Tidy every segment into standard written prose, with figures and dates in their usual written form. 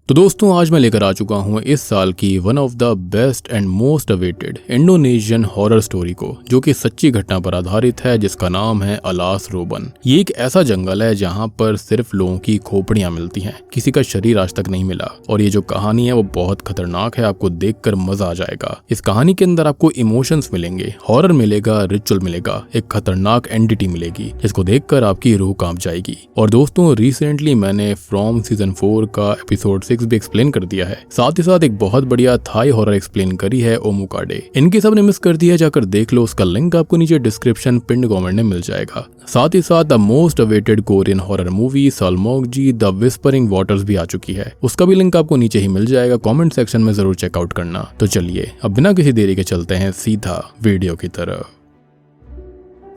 तो दोस्तों आज मैं लेकर आ चुका हूँ इस साल की one of the best and most awaited Indonesian horror story को, जो कि सच्ची घटना पर आधारित है, जिसका नाम है अलास रोबन। ये एक ऐसा जंगल है जहाँ पर सिर्फ लोगों की खोपड़ियां मिलती हैं, किसी का शरीर आज तक नहीं मिला। और ये जो कहानी है वो बहुत खतरनाक है, आपको देखकर मजा आ जाएगा। इस कहानी के अंदर आपको इमोशंस मिलेंगे, हॉरर मिलेगा, रिचुअल मिलेगा, एक खतरनाक एंटिटी मिलेगी जिसको देखकर आपकी रूह कांप जाएगी। और दोस्तों रिसेंटली मैंने फ्रॉम सीजन 4 का एपिसोड 6 भी एक्सप्लेन कर दिया है, साथ ही साथ एक बहुत बढ़िया थाई हॉरर एक्सप्लेन करी है ओमुकाडे। इनके सबने मिस कर दिया, जाकर देख लो, उसका लिंक आपको नीचे डिस्क्रिप्शन पिन्ड कमेंट में मिल जाएगा। साथ ही साथ the most awaited Korean horror movie Salmokji the whispering waters भी आ चुकी है, उसका भी लिंक आपको नीचे ही मिल जाएगा, कमेंट सेक्शन में जरूर चेकआउट करना। तो चलिए अब बिना किसी देरी के चलते हैं सीधा वीडियो की तरफ।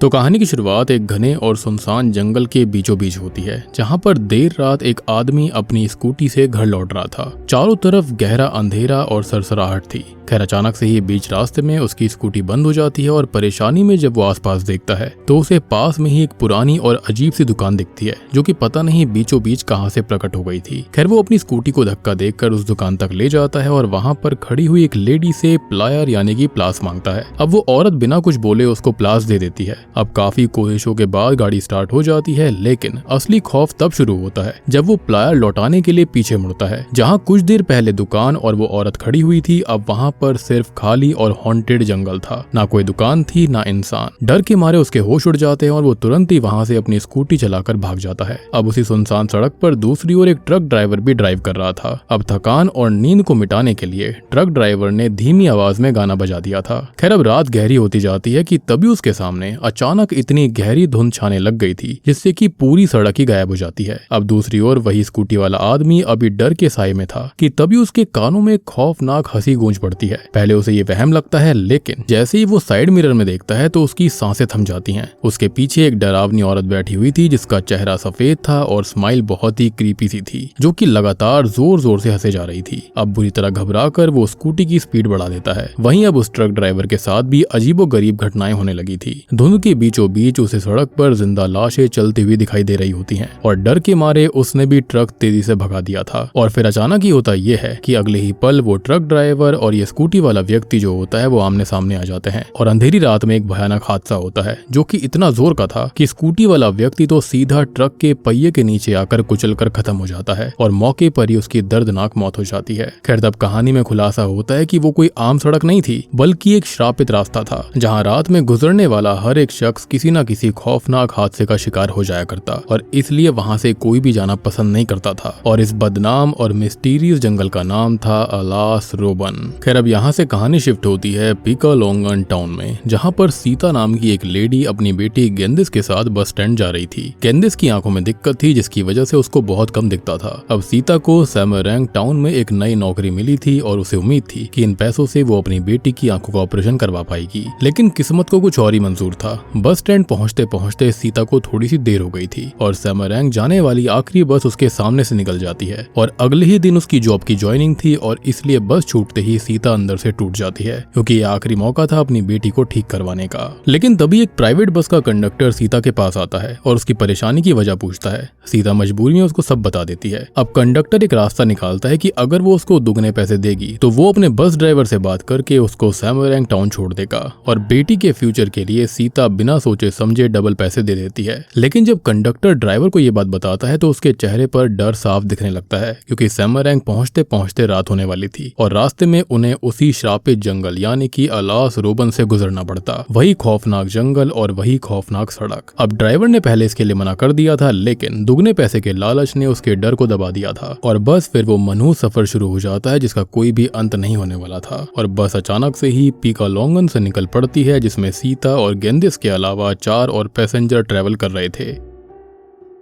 तो कहानी की शुरुआत एक घने और सुनसान जंगल के बीचों बीच होती है, जहां पर देर रात एक आदमी अपनी स्कूटी से घर लौट रहा था। चारों तरफ गहरा अंधेरा और सरसराहट थी। खैर अचानक से ही बीच रास्ते में उसकी स्कूटी बंद हो जाती है और परेशानी में जब वो आसपास देखता है तो उसे पास में ही एक पुरानी और अजीब सी दुकान दिखती है, जो कि पता नहीं बीचों बीच कहां से प्रकट हो गई थी। खैर वो अपनी स्कूटी को धक्का देकर उस दुकान तक ले जाता है और वहां पर खड़ी हुई एक लेडी से प्लायर यानी कि प्लास मांगता है। अब वो औरत बिना कुछ बोले उसको प्लास दे देती है। अब काफी कोशिशों के बाद गाड़ी स्टार्ट हो जाती है, लेकिन असली खौफ तब शुरू होता है जब वो प्लायर लौटाने के लिए पीछे मुड़ता है। जहां कुछ देर पहले दुकान और वो औरत खड़ी हुई थी, अब वहां पर सिर्फ खाली और हॉन्टेड जंगल था। ना कोई दुकान थी ना इंसान। डर के मारे उसके होश उड़ जाते हैं और वो तुरंत ही वहां से अपनी स्कूटी चलाकर भाग जाता है। अब उसी सुनसान सड़क पर दूसरी ओर एक ट्रक ड्राइवर भी ड्राइव कर रहा था। अब थकान और नींद को मिटाने के लिए ट्रक ड्राइवर ने धीमी आवाज में गाना बजा दिया था। खैर अब रात गहरी होती जाती है कि तभी उसके सामने अचानक इतनी गहरी धुंध छाने लग गई थी जिससे कि पूरी सड़क ही गायब हो जाती है। अब दूसरी ओर वही स्कूटी वाला आदमी अभी डर के साए में था कि तभी उसके कानों में खौफनाक हंसी गूंज पड़ती है। पहले उसे ये वहम लगता है, लेकिन जैसे ही वो साइड मिरर में देखता है तो उसकी सांसें थम जाती हैं। उसके पीछे एक डरावनी औरत बैठी हुई थी जिसका चेहरा सफेद था और स्माइल बहुत ही क्रीपी सी थी, जो कि लगातार जोर जोर से हंसे जा रही थी। अब बुरी तरह घबराकर वो स्कूटी की स्पीड बढ़ा देता है। वहीं अब उस ट्रक ड्राइवर के साथ भी अजीबोगरीब घटनाएं होने लगी थी। धुंध के बीचों बीच उसे सड़क पर जिंदा लाशें चलती हुई दिखाई दे रही होती हैं और डर के मारे उसने भी ट्रक तेजी से भगा दिया था। और फिर अचानक ही होता यह है कि अगले ही पल वो ट्रक ड्राइवर और ये स्कूटी वाला व्यक्ति जो होता है वो आमने सामने आ जाते हैं और अंधेरी रात में एक भयानक हादसा होता है, जो कि इतना जोर का था कि स्कूटी वाला व्यक्ति तो सीधा ट्रक के पहिए के नीचे आकर कुचलकर खत्म हो जाता है और मौके पर ही उसकी दर्दनाक मौत हो जाती है। खैर तब कहानी में खुलासा होता है कि वो कोई आम सड़क नहीं थी, बल्कि एक श्रापित रास्ता था, जहाँ रात में गुजरने वाला हर एक शख्स किसी न किसी खौफनाक हादसे का शिकार हो जाया करता और इसलिए वहां से कोई भी जाना पसंद नहीं करता था। और इस बदनाम और मिस्टीरियस जंगल का नाम था अलास रोबन। खैर अब यहाँ से कहानी शिफ्ट होती है पिकालोंगन टाउन में, जहाँ पर सीता नाम की एक लेडी अपनी बेटी गेंदिस के साथ बस स्टैंड जा रही थी। गेंदिस की आंखों में दिक्कत थी, जिसकी वजह से उसको बहुत कम दिखता था। अब सीता को सेमरैंग टाउन में एक नई नौकरी मिली थी और उसे उम्मीद थी कि इन पैसों से वो अपनी बेटी की आंखों का ऑपरेशन करवा पाएगी, लेकिन किस्मत को कुछ और ही मंजूर था। बस स्टैंड पहुंचते पहुंचते सीता को थोड़ी सी देर हो गई थी और सेमरैंग जाने वाली आखिरी बस उसके सामने से निकल जाती है और अगले ही दिन उसकी जॉब की ज्वाइनिंग थी और इसलिए बस छूटते ही सीता अंदर से टूट जाती है, क्योंकि ये आखिरी मौका था अपनी बेटी को ठीक करवाने का। लेकिन तभी एक प्राइवेट बस का कंडक्टर सीता के पास आता है और उसकी परेशानी की वजह पूछता है। सीता मजबूरी में उसको सब बता देती है। अब कंडक्टर एक रास्ता निकालता है कि अगर वो उसको दुगने पैसे देगी तो वो अपने बस ड्राइवर से बात करके उसको सेमरैंग टाउन छोड़ देगा और बेटी के फ्यूचर के लिए सीता बिना सोचे समझे डबल पैसे दे देती है। लेकिन जब कंडक्टर ड्राइवर को ये बात बताता है तो उसके चेहरे पर डर साफ दिखने लगता है, क्योंकि सेमरैंग पहुंचते पहुंचते रात होने वाली थी और रास्ते में उन्हें उसी श्रापित जंगल यानी कि अलास रोबन से गुजरना पड़ता। वही खौफनाक जंगल और वही खौफनाक सड़क। अब ड्राइवर ने पहले इसके लिए मना कर दिया था, लेकिन दुगने पैसे के लालच ने उसके डर को दबा दिया था और बस फिर वो मनहूस सफर शुरू हो जाता है जिसका कोई भी अंत नहीं होने वाला था। और बस अचानक से ही पिकालोंगन से निकल पड़ती है, जिसमें सीता और गेंदिस के अलावा 4 और पैसेंजर ट्रेवल कर रहे थे।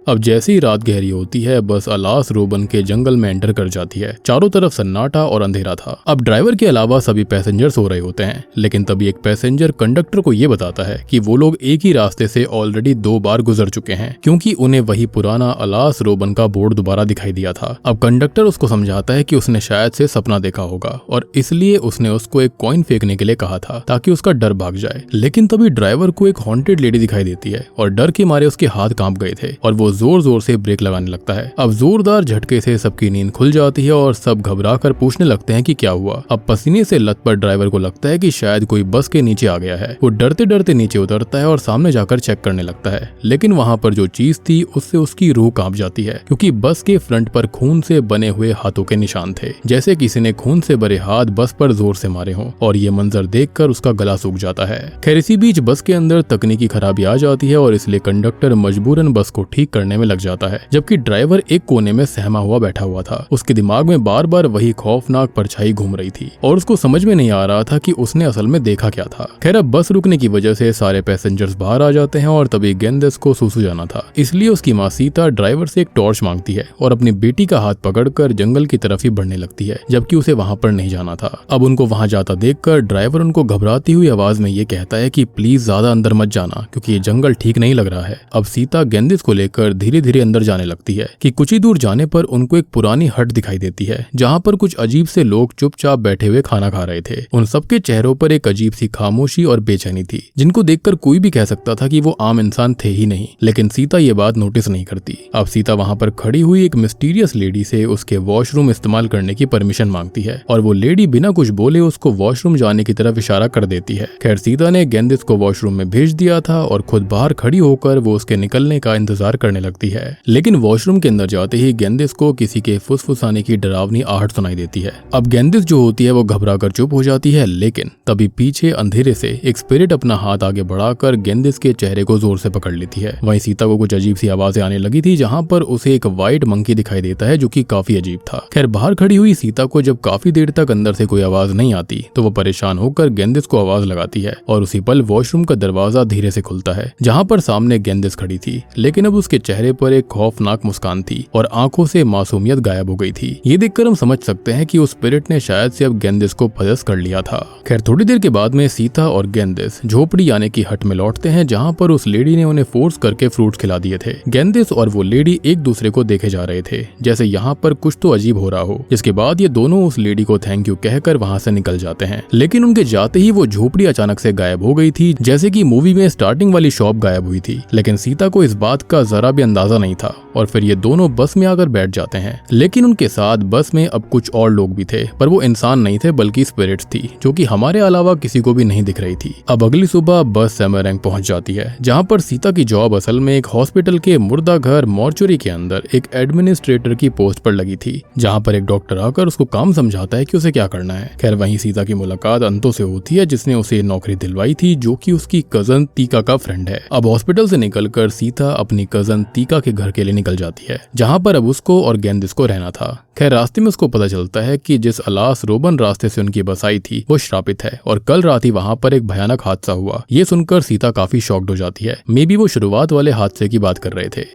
अब जैसी ही रात गहरी होती है बस अलास रोबन के जंगल में एंटर कर जाती है। चारों तरफ सन्नाटा और अंधेरा था। अब ड्राइवर के अलावा सभी पैसेंजर सो रहे होते हैं, लेकिन तभी एक पैसेंजर कंडक्टर को ये बताता है कि वो लोग एक ही रास्ते से ऑलरेडी 2 बार गुजर चुके हैं, क्योंकि उन्हें वही पुराना अलास रोबन का बोर्ड दोबारा दिखाई दिया था। अब कंडक्टर उसको समझाता है कि उसने शायद से सपना देखा होगा और इसलिए उसने उसको एक कॉइन फेंकने के लिए कहा था ताकि उसका डर भाग जाए। लेकिन तभी ड्राइवर को एक हॉन्टेड लेडी दिखाई देती है और डर के मारे उसके हाथ कांप गए थे और वो वो जोर जोर से ब्रेक लगाने लगता है। अब जोरदार झटके से सबकी नींद खुल जाती है और सब घबरा कर पूछने लगते हैं कि क्या हुआ। अब पसीने से लथपथ ड्राइवर को लगता है कि शायद कोई बस के नीचे आ गया है। वो डरते डरते नीचे उतरता है और सामने जाकर चेक करने लगता है, लेकिन वहां पर जो चीज थी उससे उसकी रूह कांप जाती है, क्योंकि बस के फ्रंट पर खून से बने हुए हाथों के निशान थे, जैसे किसी ने खून से भरे हाथ बस पर जोर से मारे हों। और ये मंजर देखकर उसका गला सूख जाता है। खैर इसी बीच बस के अंदर तकनीकी खराबी आ जाती है और इसलिए कंडक्टर मजबूरन बस को ठीक करने में लग जाता है, जबकि ड्राइवर एक कोने में सहमा हुआ बैठा हुआ था। उसके दिमाग में बार बार वही खौफनाक परछाई घूम रही थी और उसको समझ में नहीं आ रहा था कि उसने असल में देखा क्या था। खैर अब बस रुकने की वजह से सारे पैसेंजर्स बाहर आ जाते हैं और तभी गेंदेस को सूसू जाना था, इसलिए उसकी माँ सीता ड्राइवर से एक टॉर्च मांगती है और अपनी बेटी का हाथ पकड़कर जंगल की तरफ ही बढ़ने लगती है, जबकि उसे वहां पर नहीं जाना था। अब उनको वहां जाता देखकर ड्राइवर उनको घबराती हुई आवाज में ये कहता है कि प्लीज ज्यादा अंदर मत जाना, क्योंकि ये जंगल ठीक नहीं लग रहा है। अब सीता गेंदेस को लेकर धीरे धीरे अंदर जाने लगती है कि कुछ ही दूर जाने पर उनको एक पुरानी हट दिखाई देती है, जहाँ पर कुछ अजीब से लोग चुपचाप बैठे हुए खाना खा रहे थे। उन सबके चेहरों पर एक अजीब सी खामोशी और बेचैनी थी, जिनको देखकर कोई भी कह सकता था कि वो आम इंसान थे ही नहीं। लेकिन सीता ये बात नोटिस नहीं करती। अब सीता वहां पर खड़ी हुई एक मिस्टीरियस लेडी से उसके वॉशरूम इस्तेमाल करने की परमिशन मांगती है और वो लेडी बिना कुछ बोले उसको वॉशरूम जाने की तरफ इशारा कर देती है। खैर सीता ने गेंदेस को वॉशरूम में भेज दिया था और खुद बाहर खड़ी होकर वो उसके निकलने का इंतजार करने लगती है। लेकिन वॉशरूम के अंदर जाते ही गेंदेस को किसी के फुसफुसाने की डरावनी आहट सुनाई देती है। अब गेंदेस जो होती है वो घबरा कर चुप हो जाती है, लेकिन तभी पीछे अंधेरे से एक स्पिरिट अपना हाथ आगे बढ़ाकर गेंदेस के चेहरे को जोर से पकड़ लेती है। वहीं सीता को कुछ अजीब सी आवाजें आने लगी थी, जहाँ पर उसे एक व्हाइट मंकी दिखाई देता है जो कि काफी अजीब था। खैर बाहर खड़ी हुई सीता को जब काफी देर तक अंदर से कोई आवाज नहीं आती तो वो परेशान होकर गेंदेस को आवाज लगाती है और उसी पल वॉशरूम का दरवाजा धीरे से खुलता है, जहाँ पर सामने गेंदेस खड़ी थी, लेकिन अब उसके चेहरे पर एक खौफनाक मुस्कान थी और आंखों से मासूमियत गायब हो गई थी। ये देखकर हम समझ सकते हैं कि उस स्पिरिट ने शायद से अब गेंदेस को पजस कर लिया था। खैर थोड़ी देर के बाद में सीता और गेंदेस झोपड़ी यानी कि हट में लौटते हैं, जहाँ पर उस लेडी ने उन्हें फोर्स करके फ्रूट्स खिला दिए थे। गेंदेस और वो लेडी एक दूसरे को देखे जा रहे थे, जैसे यहाँ पर कुछ तो अजीब हो रहा हो, जिसके बाद ये दोनों उस लेडी को थैंक यू कहकर वहाँ से निकल जाते हैं। लेकिन उनके जाते ही वो झोपड़ी अचानक से गायब हो गई थी, जैसे कि मूवी में स्टार्टिंग वाली शॉप गायब हुई थी। लेकिन सीता को इस बात का जरा भी अंदाजा नहीं था और फिर ये दोनों बस में आकर बैठ जाते हैं। लेकिन उनके साथ बस में अब कुछ और लोग भी थे, पर वो इंसान नहीं थे बल्कि स्पिरिट्स थी, जो कि हमारे अलावा किसी को भी नहीं दिख रही थी। अब अगली सुबह बस सेमरंग पहुंच जाती है, जहां पर सीता की जॉब असल में एक हॉस्पिटल के मुर्दा घर मॉर्चुरी के अंदर एक एडमिनिस्ट्रेटर की पोस्ट पर लगी थी, जहां पर एक डॉक्टर आकर उसको काम समझाता है कि उसे क्या करना है। खैर वहीं सीता की मुलाकात अंतो से होती है, जिसने उसे नौकरी दिलवाई थी, जो कि उसकी कजन तीका का फ्रेंड है। अब हॉस्पिटल से निकलकर सीता अपनी कजन तीका के घर के लिए निकल जाती है, जहां पर अब उसको और गेंदेस को रहना था। खैर रास्ते में उसको पता चलता है कि जिस अलास रोबन रास्ते से उनकी बस आई थी वो श्रापित है और कल रात ही वहां पर एक भयानक हादसा हुआ। ये सुनकर सीता काफी शॉक्ड हो जाती है। मे बी वो शुरुआत वाले हादसे की बात कर रहे थे।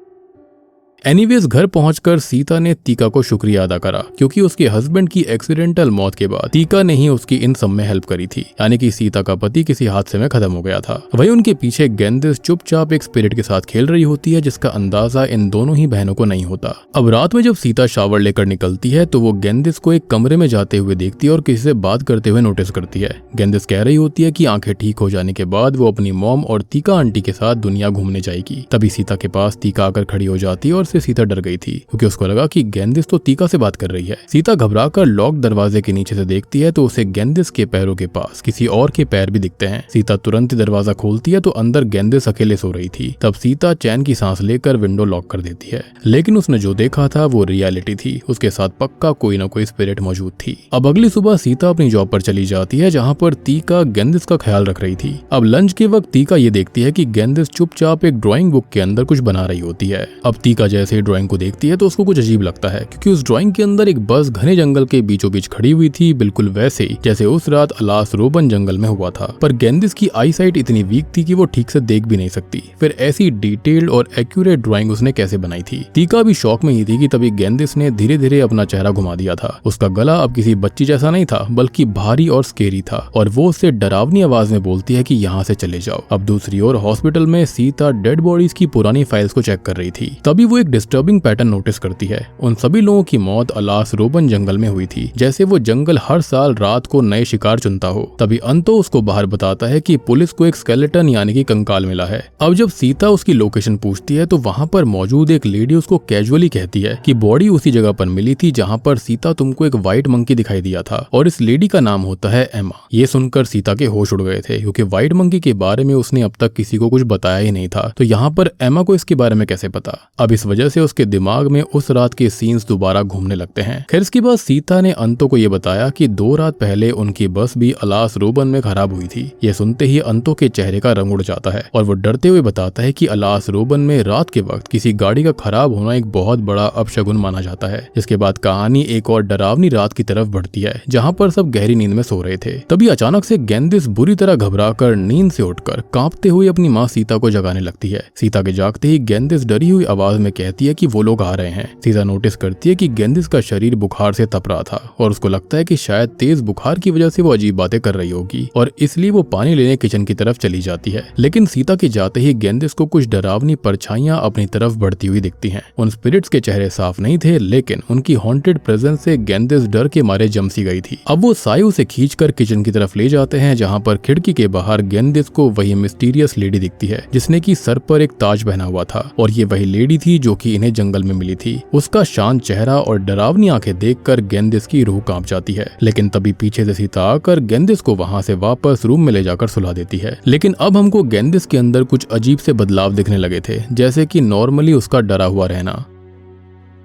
एनीवेज घर पहुंचकर सीता ने तीका को शुक्रिया अदा करा, क्योंकि उसके हस्बैंड की एक्सीडेंटल मौत के बाद तीका ने ही उसकी इन सब में हेल्प करी थी, यानी कि सीता का पति किसी हादसे में खत्म हो गया था। वहीं उनके पीछे गेंदेस चुपचाप एक स्पिरिट के साथ खेल रही होती है, जिसका अंदाजा इन दोनों ही बहनों को नहीं होता। अब रात में जब सीता शावर लेकर निकलती है तो वो गेंदेस को एक कमरे में जाते हुए देखती है और किसी से बात करते हुए नोटिस करती है। गेंदेस कह रही होती है कि आंखें ठीक हो जाने के बाद वो अपनी मॉम और तीका आंटी के साथ दुनिया घूमने जाएगी। तभी सीता के पास तीका आकर खड़ी हो जाती है और सीता डर गई थी, क्योंकि उसको लगा कि गेंदेस तो तीका से बात कर रही है। सीता घबराकर लॉक दरवाजे के नीचे से देखती है तो उसे गेंदेस के पैरों के पास किसी और के पैर भी दिखते हैं। सीता तुरंत ही दरवाजा खोलती है तो अंदर गेंदेस अकेले सो रही थी। तब सीता चैन की सांस लेकर विंडो लॉक कर देती है, लेकिन उसने जो देखा था वो रियलिटी थी। उसके साथ पक्का कोई ना कोई स्पिरिट मौजूद थी। अब अगली सुबह सीता अपनी जॉब पर चली जाती है, जहाँ पर तीका गेंदेस का ख्याल रख रही थी। अब लंच के वक्त तीका ये देखती है कि गेंदेस चुपचाप एक ड्राइंग बुक के अंदर कुछ बना रही होती है। अब तीका जैसे ड्राइंग को देखती है तो उसको कुछ अजीब लगता है, क्योंकि उस ड्राइंग के अंदर एक बस घने जंगल के बीचों बीच खड़ी हुई थी, बिल्कुल वैसे ही जैसे उस रात अलास रोबन जंगल में हुआ था। पर गेंदेस की आई साइट इतनी वीक थी कि वो ठीक से देख भी नहीं सकती। फिर ऐसी डिटेल्ड और एक्यूरेट ड्राइंग उसने कैसे बनाई थी। तीका भी शौक में ही थी कि तभी गेंदेस ने धीरे धीरे अपना चेहरा घुमा दिया था। उसका गला अब किसी बच्ची जैसा नहीं था, बल्कि भारी और स्केरी था, और वो उससे डरावनी आवाज में बोलती है कि यहाँ से चले जाओ। अब दूसरी ओर हॉस्पिटल में सीता डेड बॉडीज की पुरानी फाइल्स को चेक कर रही थी। तभी वो एक एक डिस्टर्बिंग पैटर्न नोटिस करती है। उन सभी लोगों की मौत अलास रोबन जंगल में हुई थी, जैसे वो जंगल हर साल रात को नए शिकार चुनता हो। तभी अंतो उसको बाहर बताता है कि पुलिस को एक स्केलेटन यानी कि कंकाल मिला है। अब जब सीता उसकी लोकेशन पूछती है तो वहाँ पर मौजूद एक लेडी उसको कैजुअली कहती है कि बॉडी उसी जगह पर मिली थी जहाँ पर सीता तुमको एक व्हाइट मंकी दिखाई दिया था, और इस लेडी का नाम होता है एमा। ये सुनकर सीता के होश उड़ गए थे, क्योंकि व्हाइट मंकी के बारे में उसने अब तक किसी को कुछ बताया ही नहीं था। तो यहाँ पर एमा को इसके बारे में कैसे पता? अब इस वजह से उसके दिमाग में उस रात के सीन्स दोबारा घूमने लगते हैं। खैर इसके बाद सीता ने अंतो को ये बताया कि 2 रात पहले उनकी बस भी अलास रोबन में खराब हुई थी। ये सुनते ही अंतो के चेहरे का रंग उड़ जाता है और वो डरते हुए बताता है कि अलास रोबन में रात के वक्त किसी गाड़ी का खराब होना एक बहुत बड़ा अपशगुन माना जाता है। इसके बाद कहानी एक और डरावनी रात की तरफ बढ़ती है, जहाँ पर सब गहरी नींद में सो रहे थे। तभी अचानक से गेंदिस बुरी तरह घबराकर नींद से उठकर कांपते हुए अपनी माँ सीता को जगाने लगती है। सीता के जागते ही गेंदिस डरी हुई आवाज में कहती है कि वो लोग आ रहे हैं। सीता नोटिस करती है कि गेंदिस का शरीर बुखार से तप रहा था और उसको लगता है कि शायद तेज बुखार की वजह से वो अजीब बातें कर रही होगी, और इसलिए वो पानी लेने किचन की तरफ चली जाती है। लेकिन सीता के जाते ही गेंदिस को कुछ डरावनी परछाइयां अपनी तरफ बढ़ती हुई दिखती हैं। उन स्पिरिट्स के चेहरे साफ नहीं थे, लेकिन उनकी हॉन्टेड प्रेजेंस से गेंदिस डर के मारे जम सी गई थी। अब वो सायु से खींचकर किचन की तरफ ले जाते हैं, जहाँ पर खिड़की के बाहर गेंदिस को वही मिस्टीरियस लेडी दिखती है जिसने की सर पर एक ताज पहना हुआ था, और ये वही लेडी थी जो कि इन्हें जंगल में मिली थी। उसका शांत चेहरा और डरावनी आंखें देखकर गेंदिस की रूह कांप जाती है। लेकिन तभी पीछे से सीता आकर गेंदिस को वहां से वापस रूम में ले जाकर सुला देती है। लेकिन अब हमको गेंदिस के अंदर कुछ अजीब से बदलाव दिखने लगे थे, जैसे कि नॉर्मली उसका डरा हुआ रहना।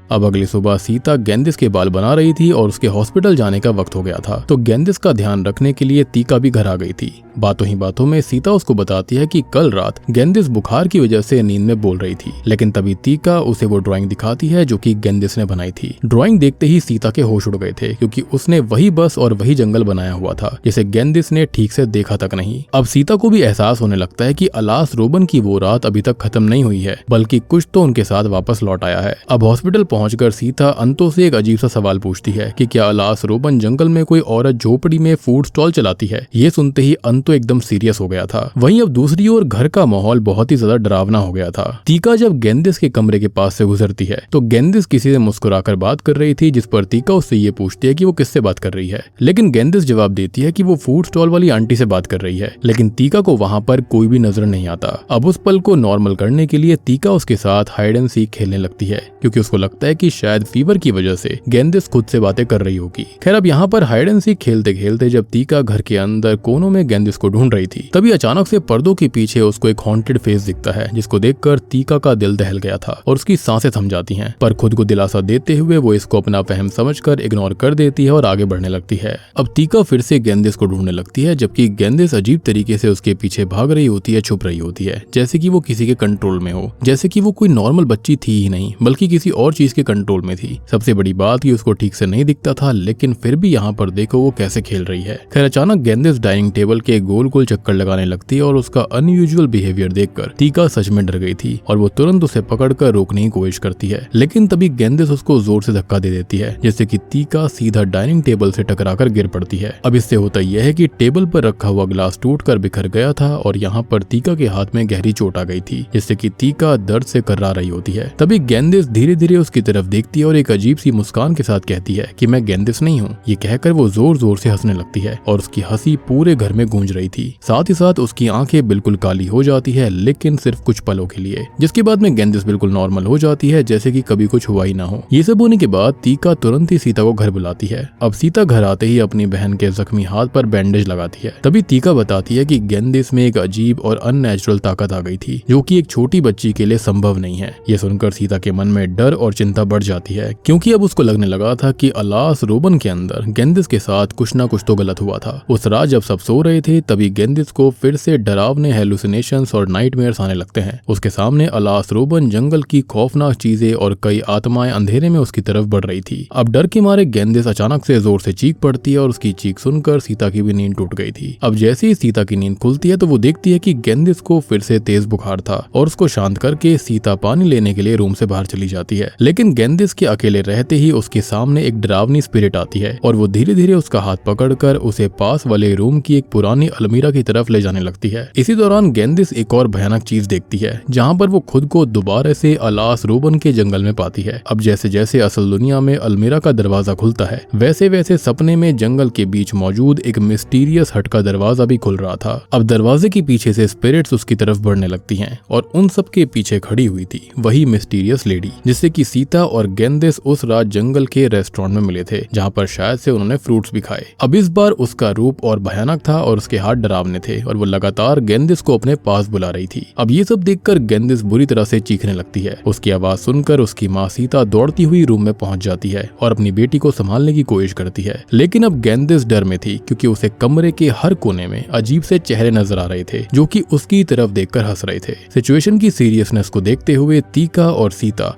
अब अगली सुबह सीता गेंदिस के बाल बना रही थी और उसके हॉस्पिटल जाने का वक्त हो गया था, तो गेंदिस का ध्यान रखने के लिए तीका भी घर आ गई थी। बातों ही बातों में सीता उसको बताती है कि कल रात गेंदिस बुखार की वजह से नींद में बोल रही थी। लेकिन तभी तीका उसे वो ड्राइंग दिखाती है जो कि गेंदिस ने बनाई थी। ड्राइंग देखते ही सीता के होश उड़ गए थे, क्योंकि उसने वही बस और वही जंगल बनाया हुआ था जिसे गेंदिस ने ठीक से देखा तक नहीं। अब सीता को भी एहसास होने लगता है कि अलास रोबन की वो रात अभी तक खत्म नहीं हुई है, बल्कि कुछ तो उनके साथ वापस लौट आया है। अब हॉस्पिटल पहुंचकर सीता अंतो से एक अजीब सा सवाल पूछती है कि क्या अलास रोबन जंगल में कोई औरत झोपड़ी में फूड स्टॉल चलाती है। ये सुनते ही अंतो एकदम सीरियस हो गया था। वहीं अब दूसरी ओर घर का माहौल बहुत ही ज्यादा डरावना हो गया था। तीका जब गेंदिस के कमरे के पास से गुजरती है तो गेंदिस किसी से मुस्कुराकर बात कर रही थी, जिस पर तीका उससे ये पूछती है कि वो किससे बात कर रही है। लेकिन गेंदिस जवाब देती है कि वो फूड स्टॉल वाली आंटी से बात कर रही है। लेकिन तीका को वहाँ पर कोई भी नजर नहीं आता। अब उस पल को नॉर्मल करने के लिए तीका उसके साथ हाइड एंड सीक खेलने लगती है, क्योंकि उसको लगता है कि शायद फीवर की वजह से गेंदिस खुद से बातें कर रही होगी। खैर अब यहाँ पर हाइड एंड सीक खेलते खेलते जब तीका घर के अंदर कोनों में गेंदिस को ढूंढ रही थी, तभी अचानक से पर्दों के पीछे उसको एक हॉन्टेड फेस दिखता है, जिसको देखकर तीका का दिल दहल गया था और उसकी सांसें थम जाती हैं। पर खुद को दिलासा देते हुए वो इसको अपना वहम समझकर इग्नोर कर देती है और आगे बढ़ने लगती है। अब तीका फिर से गेंदिस को ढूंढने लगती है, जबकि गेंदिस अजीब तरीके से उसके पीछे भाग रही होती है, छुप रही होती है, जैसे कि वो किसी के कंट्रोल में हो, जैसे कि वो कोई नॉर्मल बच्ची थी ही नहीं बल्कि किसी और चीज के कंट्रोल में थी। सबसे बड़ी बात कि उसको ठीक से नहीं दिखता था, लेकिन फिर भी यहाँ पर देखो वो कैसे खेल रही है। खैर अचानक गेंदिस डाइनिंग टेबल के गोल गोल चक्कर लगाने लगती है और उसका अनयूजुअल बिहेवियर देखकर तीका सच में डर गई थी और वो तुरंत उसे पकड़कर रोकने की कोशिश करती है। लेकिन तभी गेंदिस उसको जोर से धक्का दे देती है, जिससे कि तीका सीधा डाइनिंग टेबल से टकराकर गिर पड़ती है। अब इससे होता यह है कि टेबल पर रखा हुआ ग्लास टूटकर बिखर गया था और यहाँ पर तीका के हाथ में गहरी चोट आ गई थी, जिससे कि तीका दर्द से कर्रा रही होती है। तभी गेंदिस धीरे धीरे उसकी तरफ देखती है और एक अजीब सी मुस्कान के साथ कहती है कि मैं गेंदिस नहीं हूँ। ये कहकर वो जोर जोर से हंसने लगती है और उसकी हंसी पूरे घर में गूंज रही थी। साथ ही साथ उसकी आंखें बिल्कुल काली हो जाती है, लेकिन सिर्फ कुछ पलों के लिए, जिसके बाद में गेंदिस बिल्कुल नॉर्मल हो जाती है, जैसे कि कभी कुछ हुआ ही ना हो। ये सब होने के बाद तीका तुरंत ही सीता को घर बुलाती है। अब सीता घर आते ही अपनी बहन के जख्मी हाथ पर बैंडेज लगाती है। तभी तीका बताती है कि गेंदिस में एक अजीब और अननेचुरल ताकत आ गई थी, जो कि एक छोटी बच्ची के लिए संभव नहीं है। ये सुनकर सीता के मन में डर और चिंता बढ़ जाती है, क्योंकि अब उसको लगने लगा था कि अलास रोबन के अंदर गेंदिस के साथ कुछ ना कुछ तो गलत हुआ था। उस रात जब सब सो रहे थे तभी गेंदिस को फिर से डरावने हेलुसिनेशंस और नाइटमेयर्स आने लगते हैं। उसके सामने अलास रोबन जंगल की खौफनाक चीजें और कई आत्माएं अंधेरे में उसकी तरफ बढ़ रही थी। अब डर के मारे गेंदिस अचानक से जोर से चीख पड़ती है और उसकी चीख सुनकर सीता की भी नींद टूट गई थी। अब जैसे ही सीता की नींद खुलती है तो वो देखती है कि गेंदिस को फिर से तेज बुखार था और उसको शांत करके सीता पानी लेने के लिए रूम से बाहर चली जाती है। लेकिन गेंदिस के अकेले रहते ही उसके सामने एक डरावनी स्पिरिट आती है और वो धीरे धीरे उसका हाथ पकड़कर उसे पास वाले रूम की एक पुरानी अलमीरा की तरफ ले जाने लगती है। इसी दौरान गेंदिस एक और भयानक चीज देखती है, जहाँ पर वो खुद को दोबारा से अलास रोबन के जंगल में पाती है। अब जैसे जैसे असल दुनिया में अलमीरा का दरवाजा खुलता है, वैसे वैसे सपने में जंगल के बीच मौजूद एक मिस्टीरियस हट का दरवाजा भी खुल रहा था। अब दरवाजे के पीछे से स्पिरिट्स उसकी तरफ बढ़ने लगती हैं और उन सब के पीछे खड़ी हुई थी वही मिस्टीरियस लेडी, जिससे कि सीता और गेंदिस उस रात जंगल के रेस्टोरेंट में मिले थे, जहाँ पर शायद से उन्होंने फ्रूट्स भी खाए। अब इस बार उसका रूप और भयानक था और उसके हाथ डरावने थे और वो लगातार गेंदिस को अपने पास बुला रही थी। अब ये सब देखकर गेंदिस बुरी तरह से चीखने लगती है। उसकी आवाज सुनकर उसकी माँ सीता दौड़ती हुई रूम में पहुंच जाती है और अपनी बेटी को संभालने की कोशिश करती है, लेकिन अब गेंदिस डर में थी क्योंकि उसे कमरे के हर कोने में अजीब से चेहरे नजर आ रहे थे जो कि उसकी तरफ देखकर हंस रहे थे। सिचुएशन की सीरियसनेस को देखते हुए तीका और सीता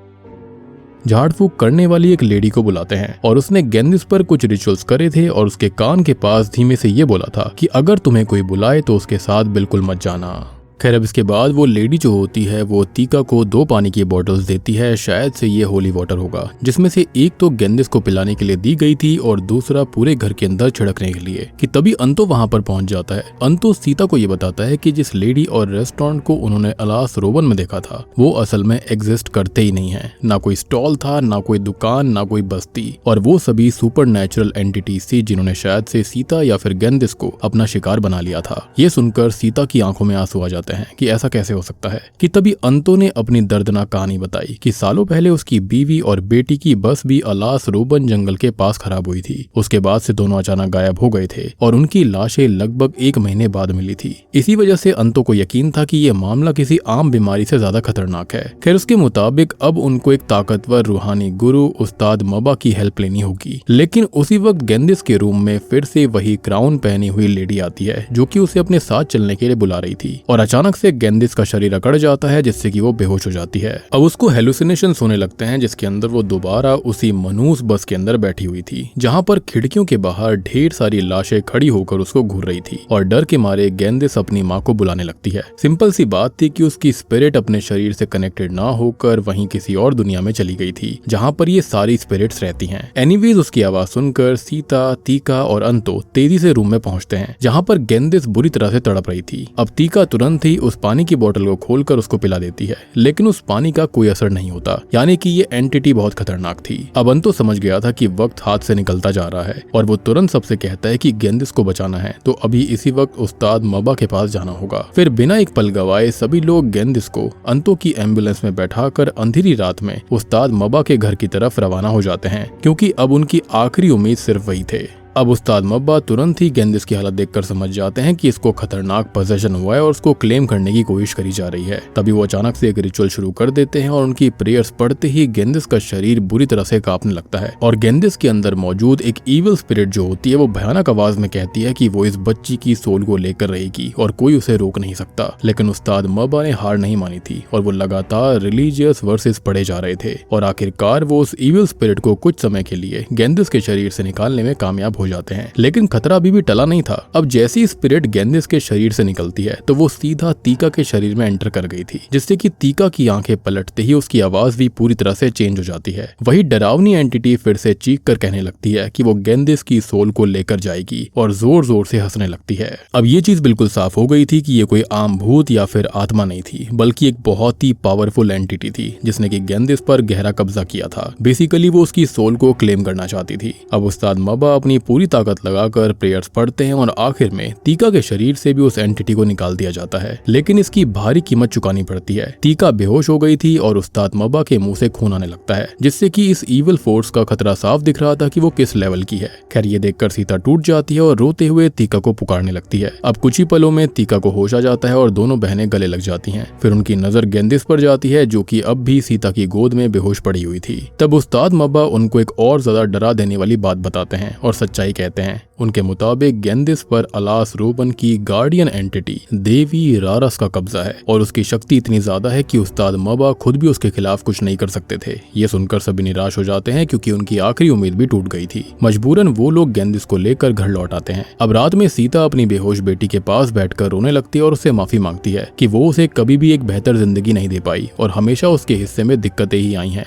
झाड़ फूक करने वाली एक लेडी को बुलाते हैं और उसने गेंदिस पर कुछ रिचुअल्स करे थे और उसके कान के पास धीमे से ये बोला था कि अगर तुम्हें कोई बुलाए तो उसके साथ बिल्कुल मत जाना। खैर अब इसके बाद वो लेडी जो होती है वो तीका को 2 पानी की बोतल्स देती है, शायद से ये होली वाटर होगा, जिसमें से एक तो गेंदिस को पिलाने के लिए दी गई थी और दूसरा पूरे घर के अंदर छिड़कने के लिए। कि तभी अंतो वहां पर पहुंच जाता है। अंतो सीता को ये बताता है कि जिस लेडी और रेस्टोरेंट को उन्होंने अलास रोबन में देखा था वो असल में एग्जिस्ट करते ही नहीं है। ना कोई स्टॉल था, ना कोई दुकान, ना कोई बस्ती, और वो सभी सुपर नेचुरल एंटिटीज थी जिन्होंने शायद से सीता या फिर गेंदिस को अपना शिकार बना लिया था। ये सुनकर सीता की आंखों में आंसू आ जाते हैं कि ऐसा कैसे हो सकता है। कि तभी अंतो ने अपनी दर्दनाक कहानी बताई कि सालों पहले उसकी बीवी और बेटी की बस भी अलास रोबन जंगल के पास खराब हुई थी। उसके बाद से दोनों अचानक गायब हो गए थे और उनकी लाशें लगभग 1 महीने बाद मिली थी। इसी वजह से अंतो को यकीन था कि यह मामला किसी आम बीमारी से ज्यादा खतरनाक है। खैर उसके मुताबिक अब उनको एक ताकतवर रूहानी गुरु उस्ताद मबा की हेल्प लेनी होगी। लेकिन उसी वक्त गेंदिस के रूम में फिर से वही क्राउन पहनी हुई लेडी आती है जो कि उसे अपने साथ चलने के लिए बुला रही थी और अचानक से गेंदिस का शरीर अकड़ जाता है जिससे कि वो बेहोश हो जाती है। अब उसको हेलुसिनेशंस होने लगते हैं जिसके अंदर वो दोबारा उसी मनूस बस के अंदर बैठी हुई थी जहां पर खिड़कियों के बाहर ढेर सारी लाशें खड़ी होकर उसको घूर रही थी और डर के मारे गेंदिस अपनी माँ को बुलाने लगती है। सिंपल सी बात थी कि उसकी स्पिरिट अपने शरीर से कनेक्टेड ना होकर वहीं किसी और दुनिया में चली गई थी जहां पर ये सारी स्पिरिट्स रहती हैं। एनीवेज उसकी आवाज सुनकर सीता, तीका और अंतो तेजी से रूम में पहुंचते हैं जहां पर गेंदिस बुरी तरह से तड़प रही थी। अब तीका तुरंत ही उस पानी की बोतल को खोलकर उसको पिला देती है, लेकिन उस पानी का कोई असर नहीं होता, यानी कि ये एंटिटी बहुत खतरनाक थी। अब अंतो समझ गया था कि वक्त हाथ से निकलता जा रहा है और वो तुरंत सबसे कहता है कि गेंदिस को बचाना है तो अभी इसी वक्त उस्ताद मबा के पास जाना होगा। फिर बिना एक पल गवाए सभी लोग गेंदिस को अंतो की एम्बुलेंस में बैठाकर अंधेरी रात में उस्ताद मबा के घर की तरफ रवाना हो जाते हैं क्योंकि अब उनकी आखिरी उम्मीद सिर्फ वही थे। अब उस्ताद मब्बा तुरंत ही गेंदिस की हालत देखकर समझ जाते हैं कि इसको खतरनाक पोजेशन हुआ है और उसको क्लेम करने की कोशिश करी जा रही है। तभी वो अचानक से एक रिचुअल शुरू कर देते हैं और उनकी प्रेयर्स पढ़ते ही गेंदिस का शरीर बुरी तरह से कांपने लगता है और गेंदिस के अंदर मौजूद एक इविल स्पिरिट जो होती है वो भयानक आवाज में कहती है कि वो इस बच्ची की सोल को लेकर रहेगी और कोई उसे रोक नहीं सकता। लेकिन उस्ताद मब्बा ने हार नहीं मानी थी और वो लगातार रिलीजियस वर्सेस पढ़े जा रहे थे और आखिरकार वो उस इविल स्पिरिट को कुछ समय के लिए गेंदिस के शरीर से निकालने में कामयाब हो जाते हैं। लेकिन खतरा अभी भी टला नहीं था। अब जैसी स्पिरिट गेंदिस के शरीर से निकलती है तो वो सीधा तीका के शरीर में एंटर कर गई थी, जिससे कि तीका की आंखें पलटते ही उसकी आवाज भी पूरी तरह से चेंज हो जाती है। वही डरावनी एंटिटी फिर से चीख कर कहने लगती है कि वो गेंदिस की सोल को लेकर जाएगी और जोर जोर से हंसने लगती है। अब ये चीज बिल्कुल साफ हो गई थी कि ये कोई आम भूत या फिर आत्मा नहीं थी, बल्कि एक बहुत ही पावरफुल एंटिटी थी जिसने कि गेंदिस पर गहरा कब्जा किया था। बेसिकली वो उसकी सोल को क्लेम करना चाहती थी। अब उस्ताद मबा अपनी पूरी ताकत लगाकर प्रेयर्स पढ़ते हैं और आखिर में तीका के शरीर से भी उस एंटिटी को निकाल दिया जाता है, लेकिन इसकी भारी कीमत चुकानी पड़ती है। तीका बेहोश हो गई थी और उस्ताद मबा के मुंह से खून आने लगता है, जिससे कि इस इविल फोर्स का खतरा साफ दिख रहा था कि वो किस लेवल की है। खैर ये देखकर सीता टूट जाती है और रोते हुए तीका को पुकारने लगती है। अब कुछ ही पलों में तीका को होश आ जाता है और दोनों बहनें गले लग जाती हैं। फिर उनकी नजर गेंदिस पर जाती है जो कि अब भी सीता की गोद में बेहोश पड़ी हुई थी। तब उस्ताद मबा उनको एक और ज्यादा डरा देने वाली बात बताते हैं और सच्चाई कहते हैं। उनके मुताबिक गेंदिस पर अलास रोबन की गार्डियन एंटिटी देवी रारस का कब्जा है और उसकी शक्ति इतनी ज्यादा है कि उस्ताद मबा खुद भी उसके खिलाफ कुछ नहीं कर सकते थे। ये सुनकर सभी निराश हो जाते हैं क्योंकि उनकी आखिरी उम्मीद भी टूट गई थी। मजबूरन वो लोग गेंदिस को लेकर घर लौट आते हैं। अब रात में सीता अपनी बेहोश बेटी के पास बैठकर रोने लगती है और उससे माफी मांगती है कि वो उसे कभी भी एक बेहतर जिंदगी नहीं दे पाई और हमेशा उसके हिस्से में दिक्कतें ही आई हैं।